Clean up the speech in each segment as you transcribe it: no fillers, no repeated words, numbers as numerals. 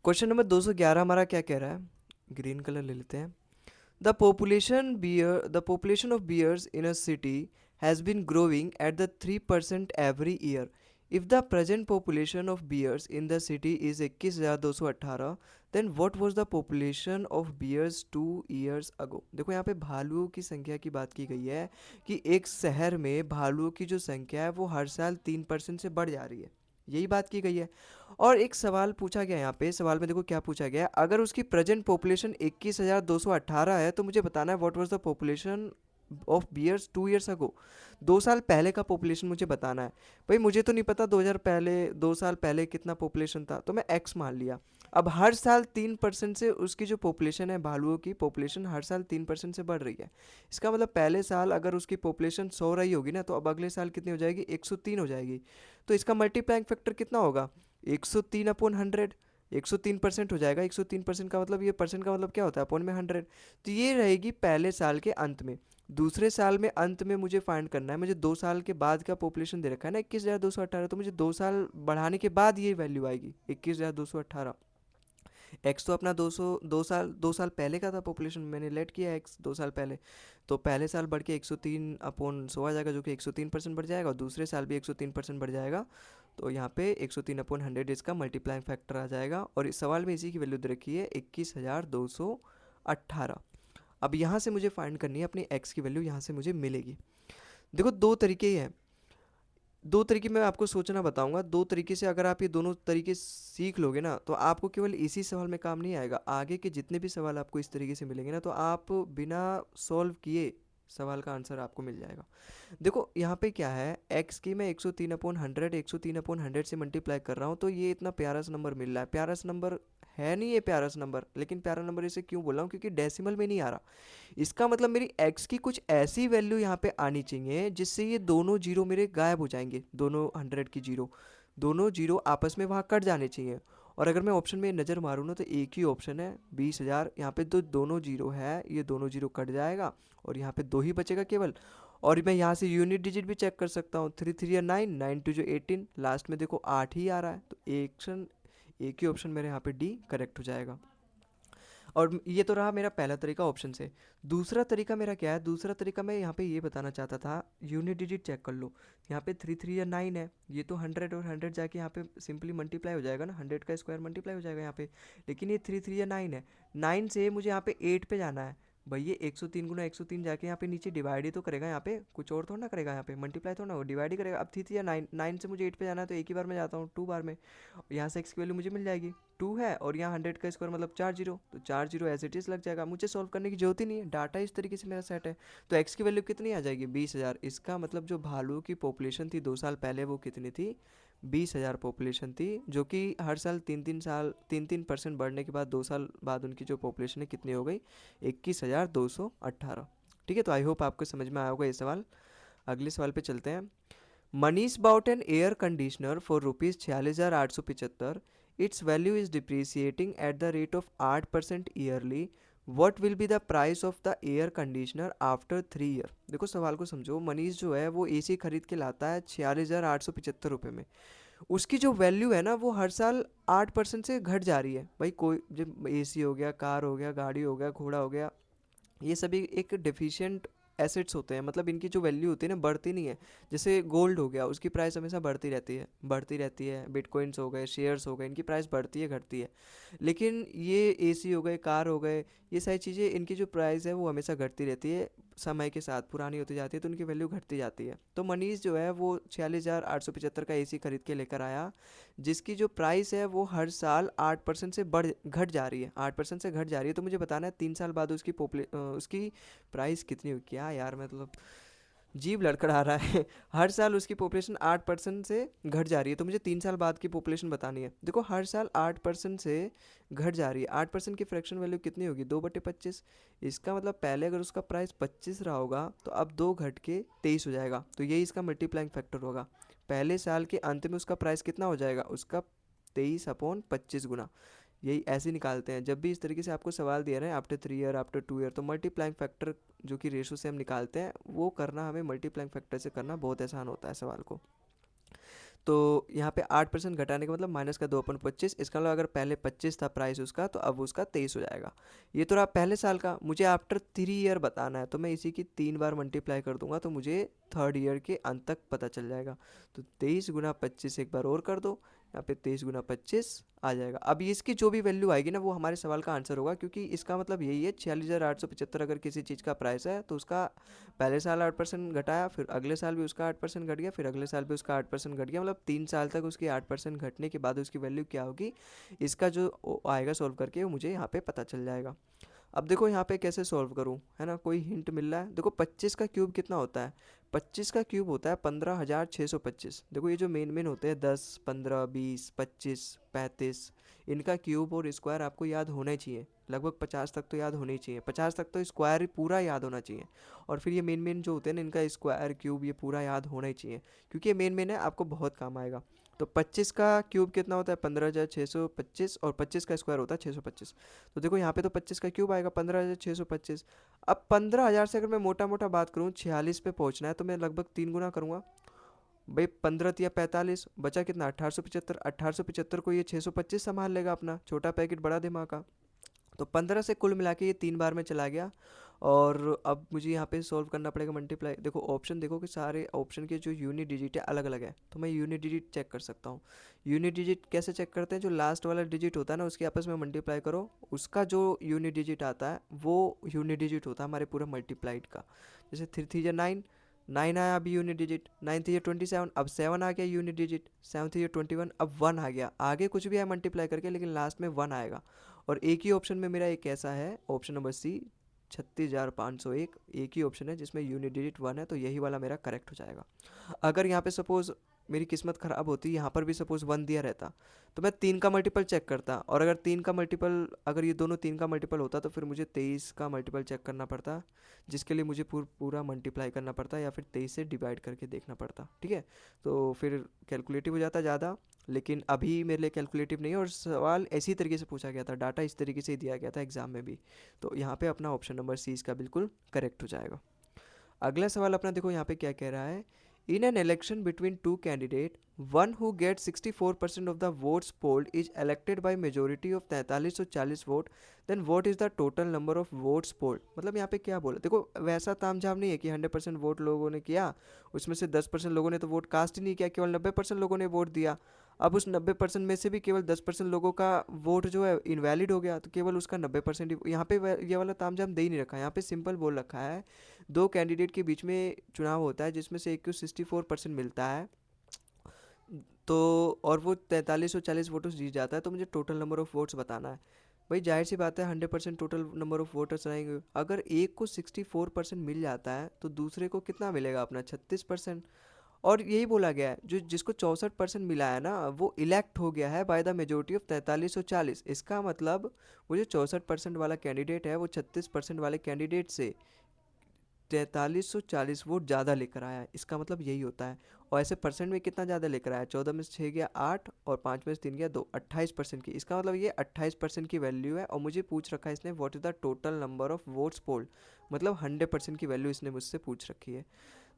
Question number 211 हमारा क्या कह रहा है, ग्रीन कलर ले लेते हैं। The population of bears in a city has been growing at the 3% every year. If the present population of bears in the city is 21,218, then what was the population of bears 2 years ago? देखो यहाँ पे भालुओं की संख्या की बात की गई है कि एक शहर में भालुओं की जो संख्या है वो हर साल 3% से बढ़ जा रही है, यही बात की गई है। और एक सवाल पूछा गया यहाँ पे, सवाल में देखो क्या पूछा गया है, अगर उसकी प्रेजेंट पॉपुलेशन 21,218 है तो मुझे बताना है what was the population of bears 2 years ago. 2 साल पहले का पॉपुलेशन मुझे बताना है। भाई मुझे तो नहीं पता 2000 पहले 2 साल पहले कितना पॉपुलेशन था, तो मैं एक्स मान लिया। अब हर साल 3% से उसकी जो पॉपुलेशन है, भालुओं की पॉपुलेशन हर साल 3% से बढ़ रही है। इसका मतलब पहले साल अगर उसकी पॉपुलेशन 100 रही होगी ना, तो अब अगले साल कितनी हो जाएगी, 103 हो जाएगी। तो इसका मल्टीप्लाइंग फैक्टर कितना होगा, 103/100। 103% हो जाएगा। 103% का मतलब, ये परसेंट का मतलब क्या होता है, अपॉन में 100। तो ये रहेगी पहले साल के अंत में। दूसरे साल में अंत में मुझे फाइंड करना है, मुझे 2 साल के बाद का पॉपुलेशन दे रखा है ना 21,218, तो मुझे 2 साल बढ़ाने के बाद ये वैल्यू आएगी 21,218। एक्स तो अपना 200 2 साल पहले का था पॉपुलेशन, मैंने लेट किया एक्स 2 साल पहले। तो पहले साल बढ़ के 103/100 आ जाएगा, जो कि 103% बढ़ जाएगा, और दूसरे साल भी 103% बढ़ जाएगा। तो यहाँ पे 103/100 इसका मल्टीप्लाइंग फैक्टर आ जाएगा, और इस सवाल में इसी की वैल्यू दे रखी है 21,218। अब यहाँ से मुझे फाइंड करनी है अपनी एक्स की वैल्यू, यहाँ से मुझे मिलेगी। देखो दो तरीके हैं, दो तरीके मैं आपको सोचना बताऊंगा। दो तरीके से अगर आप ये दोनों तरीके सीख लोगे ना, तो आपको केवल इसी सवाल में काम नहीं आएगा, आगे के जितने भी सवाल आपको इस तरीके से मिलेंगे ना, तो आप बिना सॉल्व किए सवाल का आंसर आपको मिल जाएगा। देखो यहाँ पे क्या है, एक्स की मैं 103/100 से मल्टीप्लाई कर रहा हूँ, तो ये इतना प्यारा सा नंबर मिल रहा है। प्यारा सा नंबर है नहीं ये प्यारा सा नंबर, लेकिन प्यारा नंबर इसे क्यों बोल रहा हूँ, क्योंकि डेसिमल में नहीं आ रहा। इसका मतलब मेरी x की कुछ ऐसी वैल्यू यहाँ पे आनी चाहिए जिससे ये दोनों जीरो मेरे गायब हो जाएंगे, दोनों 100 की जीरो, दोनों जीरो आपस में वहाँ कट जाने चाहिए। और अगर मैं ऑप्शन में नज़र मारूँ ना, तो एक ही ऑप्शन है 20,000, यहाँ पे तो दोनों जीरो है, ये दोनों जीरो कट जाएगा, और यहाँ पे दो ही बचेगा केवल। और मैं यहाँ से यूनिट डिजिट भी चेक कर सकता हूँ, 3 3 या 9, 9 2 जो 18, लास्ट में देखो 8 ही आ रहा है, तो एक ही ऑप्शन मेरे यहाँ पे डी करेक्ट हो जाएगा। और ये तो रहा मेरा पहला तरीका ऑप्शन से। दूसरा तरीका मेरा क्या है, दूसरा तरीका मैं यहाँ पे ये बताना चाहता था, यूनिट डिजिट चेक कर लो। यहाँ पे 3 3 या 9 है, ये तो 100 और 100 जाके यहाँ पे सिंपली मल्टीप्लाई हो जाएगा ना, 100 का स्क्वायर मल्टीप्लाई हो जाएगा यहाँ पे। लेकिन ये 3 3 या 9 है, 9 से मुझे यहाँ पे 8 पे जाना है। भाई ये 103 × 103 जाके यहाँ पे नीचे डिवाइड ही तो करेगा, यहाँ पे कुछ और थोड़ा ना करेगा, यहाँ पे मल्टीप्लाई थोड़ा ना, वो डिवाइड ही करेगा। अब 3 3 या 9, 9 से मुझे 8 पे जाना है, तो एक ही बार में जाता हूँ 2 बार में, यहाँ से एक्स की वैल्यू मुझे मिल जाएगी 2 है, और यहाँ 100 का स्क्वायर मतलब 4 जीरो, तो 4 जीरो एज इट इज़ लग जाएगा, मुझे सॉल्व करने की जरूरत ही नहीं है, डाटा इस तरीके से मेरा सेट है। तो एक्स की वैल्यू कितनी आ जाएगी, 20,000। इसका मतलब जो भालू की पॉपुलेशन थी 2 साल पहले, वो कितनी थी, 20,000 पॉपुलेशन थी, जो कि हर साल 3-3% बढ़ने के बाद 2 साल बाद उनकी जो पॉपुलेशन है कितनी हो गई, 21,218। ठीक है, तो आई होप आपको समझ में आया होगा ये सवाल। अगले सवाल पे चलते हैं। Manish bought an air conditioner for rupees 46,875. Its value is depreciating at the rate of 8% yearly. What will be the price of the air conditioner after 3 year? देखो सवाल को समझो, मनीष जो है वो एसी खरीद के लाता है 46,875 रुपये में। उसकी जो वैल्यू है ना, वो हर साल 8% से घट जा रही है। भाई कोई जब एसी हो गया, कार हो गया, गाड़ी हो गया, घोड़ा हो गया, ये सभी एक डेफिशिएंट एसेट्स होते हैं, मतलब इनकी जो वैल्यू होती है ना, बढ़ती नहीं है। जैसे गोल्ड हो गया, उसकी प्राइस हमेशा बढ़ती रहती है, बढ़ती रहती है। बिटकॉइंस हो गए, शेयर्स हो गए, इनकी प्राइस बढ़ती है, घटती है। लेकिन ये एसी हो गए, कार हो गए, ये सारी चीज़ें, इनकी जो प्राइस है वो हमेशा घटती रहती है, समय के साथ पुरानी होती जाती है, तो उनकी वैल्यू घटती जाती है। तो मनीष जो है वो 46,875 का एसी खरीद के लेकर आया, जिसकी जो प्राइस है वो हर साल 8% से बढ़ घट जा रही है, 8% से घट जा रही है। तो मुझे बताना है 3 साल बाद उसकी प्राइस कितनी हुई, क्या यार मतलब जीभ लड़खड़ा रहा है हर साल उसकी पॉपुलेशन 8% से घट जा रही है, तो मुझे 3 साल बाद की पॉपुलेशन बतानी है। देखो हर साल 8% से घट जा रही है, 8% की फ्रैक्शन वैल्यू कितनी होगी, 2/25। इसका मतलब पहले अगर उसका प्राइस 25 रहा होगा, तो अब 2 घट के 23 हो जाएगा, तो यही इसका मल्टीप्लाइंग फैक्टर होगा। पहले साल के अंत में उसका प्राइस कितना हो जाएगा, उसका 23/25 गुना। यही ऐसे निकालते हैं जब भी इस तरीके से आपको सवाल दिया रहे हैं, आफ्टर 3 ईयर, आफ्टर 2 ईयर, तो मल्टीप्लाइंग फैक्टर जो कि रेशो से हम निकालते हैं, वो करना हमें मल्टीप्लाइंग फैक्टर से करना बहुत आसान होता है सवाल को। तो यहाँ पे 8% घटाने का मतलब माइनस का 2/25, इसका मतलब अगर पहले 25 था प्राइस उसका तो अब उसका 23 हो जाएगा। ये तो रहा पहले साल का। मुझे आफ्टर 3 ईयर बताना है, तो मैं इसी की 3 बार मल्टीप्लाई कर दूंगा तो मुझे थर्ड ईयर के अंत तक पता चल जाएगा। तो 23 × 25 एक बार और कर दो, यहाँ पे 23 × 25 आ जाएगा। अब ये इसकी जो भी वैल्यू आएगी ना वो हमारे सवाल का आंसर होगा, क्योंकि इसका मतलब यही है 46,875 अगर किसी चीज़ का प्राइस है तो उसका पहले साल 8% घटाया, फिर अगले साल भी उसका 8% घट गया, फिर अगले साल भी उसका 8% घट गया, मतलब 3 साल तक उसकी 8% घटने के बाद उसकी वैल्यू क्या होगी, इसका जो आएगा सॉल्व करके वो मुझे यहाँ पे पता चल जाएगा। अब देखो यहाँ पे कैसे सॉल्व करूँ, है ना, कोई हिंट मिल रहा है? देखो 25 का क्यूब कितना होता है? 25 का क्यूब होता है 15,625। देखो ये जो मेन मेन होते हैं 10, 15, 20, 25, 35, इनका क्यूब और स्क्वायर आपको याद होना ही चाहिए। लगभग 50 तक तो याद होने ही चाहिए, 50 तक तो स्क्वायर ही पूरा याद होना चाहिए। और फिर ये मेन मेन जो होते हैं ना इनका स्क्वायर क्यूब ये पूरा याद होना ही चाहिए, क्योंकि ये मेन मेन है, आपको बहुत काम आएगा। तो 25 का क्यूब कितना होता है? 15,625, और 25 का स्क्वायर होता है 625। तो देखो यहाँ पे तो 25 का क्यूब आएगा 15,625। अब 15,000 से अगर मैं मोटा मोटा बात करूँ 46 पे पहुँचना है तो मैं लगभग 3 गुना करूँगा। भाई 15 या 45 बचा कितना? 1875। 1875 को ये 625 संभाल लेगा, अपना छोटा पैकेट बड़ा धमाका। तो 15 से कुल मिला के ये 3 बार में चला गया। और अब मुझे यहाँ पे सॉल्व करना पड़ेगा मल्टीप्लाई। देखो ऑप्शन देखो कि सारे ऑप्शन के जो यूनिट डिजिट है अलग अलग है, तो मैं यूनिट डिजिट चेक कर सकता हूँ। यूनिट डिजिट कैसे चेक करते हैं? जो लास्ट वाला डिजिट होता है ना उसके आपस में मल्टीप्लाई करो, उसका जो यूनिट डिजिट आता है वो यूनिट डिजिट होता है हमारे पूरा मल्टीप्लाइड का। जैसे 3 3 9, 9 आया अभी यूनिट डिजिट, 9 3 27, अब 7 आ गया यूनिट डिजिट, 7 3 21, अब 1 आ गया। आगे कुछ भी है मल्टीप्लाई करके लेकिन लास्ट में 1 आएगा। और एक ही ऑप्शन में मेरा एक ऐसा है, ऑप्शन नंबर सी, 36,501, एक ही ऑप्शन है जिसमें यूनिट डिजिट 1 है, तो यही वाला मेरा करेक्ट हो जाएगा। अगर यहाँ पे सपोज मेरी किस्मत ख़राब होती, यहाँ पर भी सपोज 1 दिया रहता, तो मैं 3 का मल्टीपल चेक करता, और अगर 3 का मल्टीपल, अगर ये दोनों 3 का मल्टीपल होता तो फिर मुझे 23 का मल्टीपल चेक करना पड़ता, जिसके लिए मुझे पूरा मल्टीप्लाई करना पड़ता या फिर 23 से डिवाइड करके देखना पड़ता। ठीक है, तो फिर कैलकुलेटिव हो जाता ज़्यादा, लेकिन अभी मेरे लिए कैलकुलेटिव नहीं है, और सवाल ऐसी तरीके से पूछा गया था, डाटा इस तरीके से ही दिया गया था एग्जाम में भी। तो यहाँ पे अपना ऑप्शन नंबर सी इसका बिल्कुल करेक्ट हो जाएगा। अगला सवाल अपना देखो यहाँ पे क्या कह रहा है। In an election between two candidate, one who get 64% of the votes polled is elected by majority of 4340 vote, then what is the total number of votes polled. मतलब यहाँ पे क्या बोला? देखो वैसा तामझाम नहीं है कि 100% वोट लोगों ने किया, उसमें से 10% लोगों ने तो वोट कास्ट ही नहीं किया, केवल 90% लोगों ने वोट दिया। अब उस 90% में से भी केवल 10% लोगों का वोट जो है इनवैलिड हो गया, तो केवल उसका 90% ही यहाँ पे ये वाला तामझाम दे ही नहीं रखा है। यहाँ पे सिंपल बोल रखा है, दो कैंडिडेट के बीच में चुनाव होता है जिसमें से एक को 64% मिलता है, तो और वो 4340 वोटों से जीत जाता है, तो मुझे टोटल नंबर ऑफ वोट्स बताना है। भाई जाहिर सी बात है 100% टोटल नंबर ऑफ वोटर्स रहेंगे। अगर एक को 64% मिल जाता है तो दूसरे को कितना मिलेगा? अपना 36%। और यही बोला गया है जो जिसको 64% मिला है ना वो इलेक्ट हो गया है बाय द मेजोरिटी ऑफ 4340। इसका मतलब वो जो 64% वाला कैंडिडेट है वो 36% वाले कैंडिडेट से 4340 वोट ज़्यादा लेकर आया है, इसका मतलब यही होता है। और ऐसे परसेंट में कितना ज़्यादा लेकर आया? 14 में से 6 गया 8, और 5 में से 3 गया 2, 28% की। इसका मतलब ये 28% की वैल्यू है। और मुझे पूछ रखा है इसने what is the total number of votes polled, मतलब 100% की वैल्यू इसने मुझसे पूछ रखी है।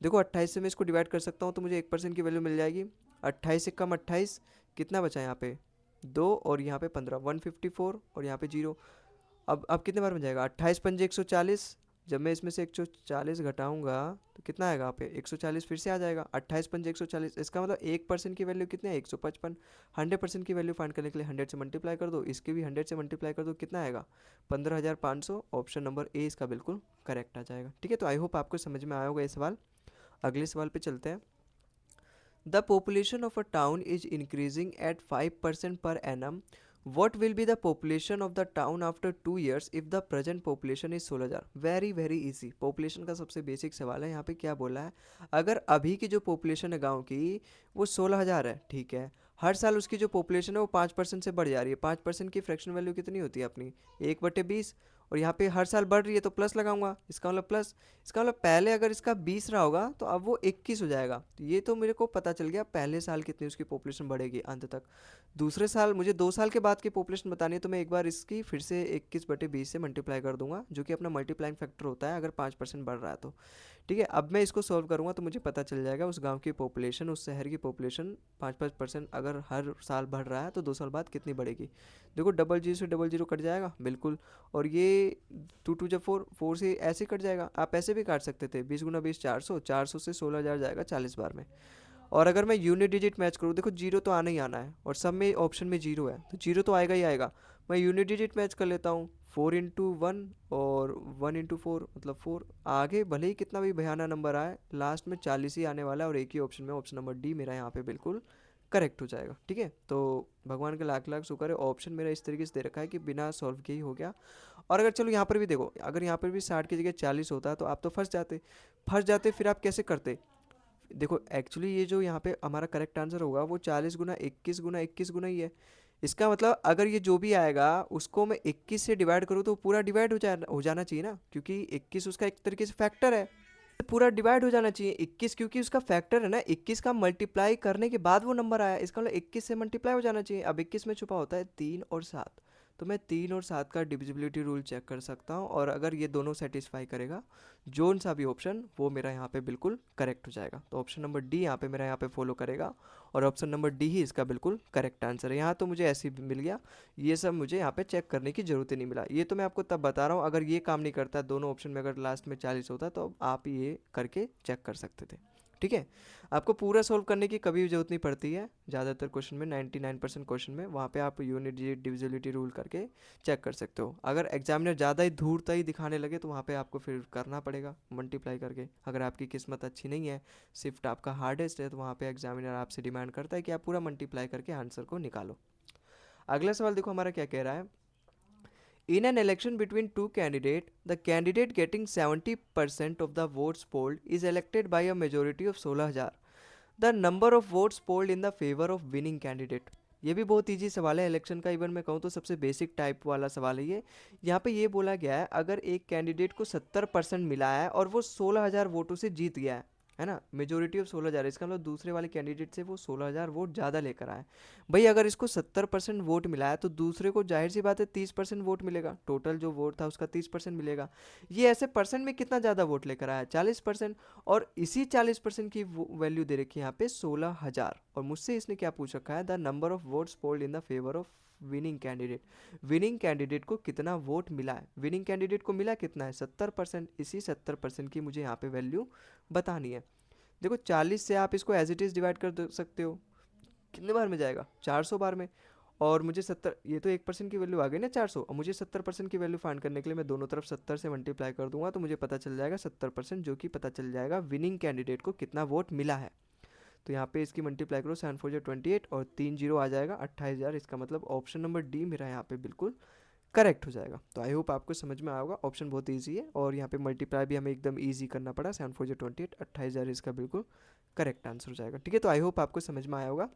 देखो 28 से मैं इसको डिवाइड कर सकता हूँ तो मुझे 1% की वैल्यू मिल जाएगी। 28 से कम 28, कितना बचा यहाँ पे? 2, और यहाँ पे 15, 154, और यहाँ पे 0। अब कितने बार में जाएगा? 28 पंजे 140, जब मैं इसमें से 140 घटाऊंगा तो कितना आएगा? यहाँ पे 140 फिर से आ जाएगा। 28 पंजे 140, इसका मतलब 1% की वैल्यू कितनी है? 155। 100% की वैल्यू फाइंड करने के लिए 100 से मल्टीप्लाई कर दो, इसकी भी 100 से मल्टीप्लाई कर दो, कितना आएगा? 15,500। ऑप्शन नंबर ए इसका बिल्कुल करेक्ट आ जाएगा। ठीक है, तो आई होप आपको समझ में आया होगा ये सवाल। अगले सवाल पे चलते हैं। The population of a town is increasing at 5% per annum, what will be the population of the town after 2 years if the present population is 16,000? Very very easy, population का सबसे बेसिक सवाल है। यहाँ पे क्या बोला है? अगर अभी की जो पॉपुलेशन है गांव की वो 16,000 है, ठीक है, हर साल उसकी जो पॉपुलेशन है वो 5% से बढ़ जा रही है। 5% की फ्रैक्शन वैल्यू कितनी होती है अपनी? 1/20। और यहाँ पे हर साल बढ़ रही है तो प्लस लगाऊंगा, इसका मतलब प्लस। इसका मतलब पहले अगर इसका 20 रहा होगा तो अब वो 21 हो जाएगा। तो ये तो मेरे को पता चल गया पहले साल कितनी उसकी पॉपुलेशन बढ़ेगी अंत तक। दूसरे साल मुझे 2 साल के बाद की पॉपुलेशन बतानी है, तो मैं एक बार इसकी फिर से 21/20 से मल्टीप्लाई कर दूंगा, जो कि अपना मल्टीप्लाइंग फैक्टर होता है अगर 5% बढ़ रहा है तो। ठीक है, अब मैं इसको सॉल्व करूँगा तो मुझे पता चल जाएगा उस गांव की पॉपुलेशन, उस शहर की पॉपुलेशन 5-5% अगर हर साल बढ़ रहा है तो 2 साल बाद कितनी बढ़ेगी। देखो डबल जीरो से डबल जीरो कट जाएगा बिल्कुल, और ये 2 2 जा 4, 4 से ऐसे कट जाएगा। आप ऐसे भी काट सकते थे, 20 × 20 400, 400 से 16,000 जाएगा 40 बार में। और अगर मैं यूनिट डिजिट मैच करूँ, देखो जीरो तो आना ही आना है और सब में ऑप्शन में जीरो है तो जीरो तो आएगा ही आएगा। मैं यूनिट डिजिट मैच कर लेता हूँ, 4 × 1 और 1 × 4 मतलब 4। आगे भले ही कितना भी भयानक नंबर आए, लास्ट में 40 ही आने वाला है और एक ही ऑप्शन में, ऑप्शन नंबर डी मेरा यहाँ पे बिल्कुल करेक्ट हो जाएगा। ठीक है, तो भगवान का लाख लाख शुक्र है, ऑप्शन मेरा इस तरीके से दे रखा है कि बिना सॉल्व किए ही हो गया। और अगर चलो यहाँ पर भी देखो, अगर यहाँ पर भी 60 की जगह 40 होता तो आप तो फंस जाते, फिर आप कैसे करते। देखो एक्चुअली ये जो यहाँ पे हमारा करेक्ट आंसर होगा वो 40 × 21 × 21 ही है। इसका मतलब अगर ये जो भी आएगा उसको मैं 21 से डिवाइड करूँ तो पूरा डिवाइड हो जाना चाहिए ना, क्योंकि 21 उसका एक तरीके से फैक्टर है, पूरा डिवाइड हो जाना चाहिए 21, क्योंकि उसका फैक्टर है ना। 21 का मल्टीप्लाई करने के बाद वो नंबर आया, इसका मतलब 21 से मल्टीप्लाई हो जाना चाहिए। अब 21 में छुपा होता है 3 और 7, तो मैं 3 और 7 का डिविजिबिलिटी रूल चेक कर सकता हूँ, और अगर ये दोनों सेटिस्फाई करेगा जोन सा भी ऑप्शन, वो मेरा यहाँ पे बिल्कुल करेक्ट हो जाएगा। तो ऑप्शन नंबर डी यहाँ पे मेरा यहाँ पे फॉलो करेगा, और ऑप्शन नंबर डी ही इसका बिल्कुल करेक्ट आंसर है। यहाँ तो मुझे ऐसे ही मिल गया, ये सब मुझे यहाँ पे चेक करने की ज़रूरत ही नहीं मिला। ये तो मैं आपको तब बता रहा हूँ, अगर ये काम नहीं करता दोनों ऑप्शन में, अगर लास्ट में 40 होता तो आप ये करके चेक कर सकते थे। ठीक है, आपको पूरा सॉल्व करने की कभी भी जरूरत नहीं पड़ती है। ज़्यादातर क्वेश्चन में 99% क्वेश्चन में वहाँ पे आप यूनिट डिजिट डिविजिबिलिटी रूल करके चेक कर सकते हो। अगर एग्जामिनर ज़्यादा ही धूर्ता ही दिखाने लगे तो वहाँ पे आपको फिर करना पड़ेगा मल्टीप्लाई करके। अगर आपकी किस्मत अच्छी नहीं है, शिफ्ट आपका हार्डेस्ट है, तो वहाँ पे एग्जामिनर आपसे डिमांड करता है कि आप पूरा मल्टीप्लाई करके आंसर को निकालो। अगला सवाल देखो हमारा क्या कह रहा है। In an election between two candidates, the candidate getting 70% of the votes polled is elected by a majority of 16,000. The number of votes polled in the favor of winning candidate. ये भी बहुत इजी सवाल है election का, even मैं कहूँ तो सबसे बेसिक टाइप वाला सवाल है ये। यहाँ पे ये बोला गया है अगर एक कैंडिडेट को 70% मिला है और वो 16,000 वोटों से जीत गया है ना, मेजोरिटी ऑफ 16,000, इसका मतलब दूसरे वाले कैंडिडेट से वो 16,000 वोट ज़्यादा लेकर आए। भाई अगर इसको 70% वोट मिला है तो दूसरे को जाहिर सी बात है 30% वोट मिलेगा, टोटल जो वोट था उसका 30% मिलेगा। ये ऐसे परसेंट में कितना ज़्यादा वोट लेकर आया, 40%, और इसी 40% की वैल्यू दे रखी है यहाँ पे 16,000। और मुझसे इसने क्या पूछ रखा है, the number of votes polled in the favour of winning candidate. Winning candidate को कितना वोट मिला है, विनिंग कैंडिडेट को मिला कितना है 70%, इसी 70% की मुझे यहाँ पे वैल्यू बतानी है। देखो 40 से आप इसको एज इट इज़ डिवाइड कर सकते हो, कितने बार में जाएगा 400 बार में, और मुझे 70, ये तो 1% की वैल्यू आ गई ना 400, और मुझे 70% की वैल्यू फाइंड करने के लिए मैं दोनों तरफ 70 से मल्टीप्लाई कर दूंगा तो मुझे पता चल जाएगा 70%, जो कि पता चल जाएगा विनिंग कैंडिडेट को कितना वोट मिला है। तो यहाँ पे इसकी मल्टीप्लाई करो 7 4 28 और 3 जीरो आ जाएगा 28,000। इसका मतलब ऑप्शन नंबर डी मेरा यहाँ पे बिल्कुल करेक्ट हो जाएगा। तो आई होप आपको समझ में आएगा, ऑप्शन बहुत ईजी है, और यहाँ पे मल्टीप्लाई भी हमें एकदम ईजी करना पड़ा, 7 4 28, 28,000 इसका बिल्कुल करेक्ट आंसर हो जाएगा। ठीक है, तो आई होप आपको समझ में आया होगा।